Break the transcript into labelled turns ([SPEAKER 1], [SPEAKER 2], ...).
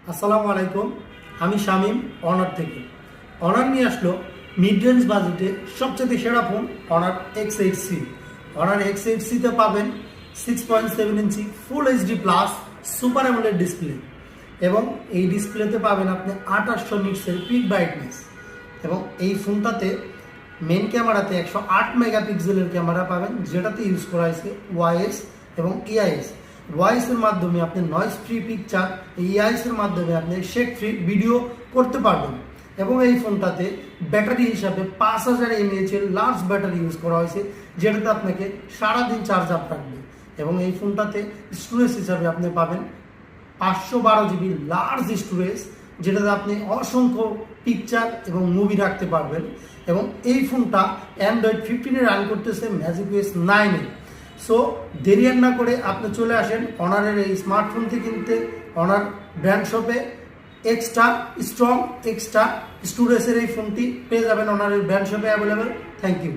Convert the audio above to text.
[SPEAKER 1] আসসালামু আলাইকুম, আমি শামীম অনার থেকে। অনার নিয়ে আসলো মিড রেঞ্জ বাজেটে সবচেয়ে সেরা ফোন অনার X8C। অনার X8Cতে পাবেন 6.7 inch full HD plus super AMOLED display এবং এই ডিসপ্লেতে পাবেন আপনি 2800 নিটসের পিক ব্রাইটনেস এবং এই ফোনটাতে মেন ক্যামেরাতে 108 মেগাপিক্সেলের ক্যামেরা পাবেন, যেটাতে ইউজ করা হয়েছে ওয়াইএস এবং ইআইএস। ওয়াইএস এর মাধ্যমে আপনি নয়েজ ফ্রি পিকচার, ইআইএস এর মাধ্যমে আপনি শেক ফ্রি ভিডিও করতে পারবেন এবং এই ফোনটাতে ব্যাটারি হিসাবে 5000 mAh এর লার্জ ব্যাটারি ইউজ করা হয়েছে, যেটাতে আপনাকে সারাদিন চার্জ আপ রাখবে এবং এই ফোনটাতে স্টোরেজ হিসাবে আপনি পাবেন 512 জিবি লার্জ স্টোরেজ, যেটাতে আপনি অসংখ্য পিকচার এবং মুভি রাখতে পারবেন এবং এই ফোনটা অ্যান্ড্রয়েড 15 রান করতেছে ম্যাজিক ওএস 9-এ। সো দেরি আর না করে আপনি চলে আসেন অনারের এই স্মার্টফোনটি কিনতে। অনার ব্র্যান্ড শপে এক্সট্রা স্ট্রং এক্সট্রা স্টোরেজের এই ফোনটি পেয়ে যাবেন অনারের ব্র্যান্ড শপে অ্যাভেলেবেল। Thank you.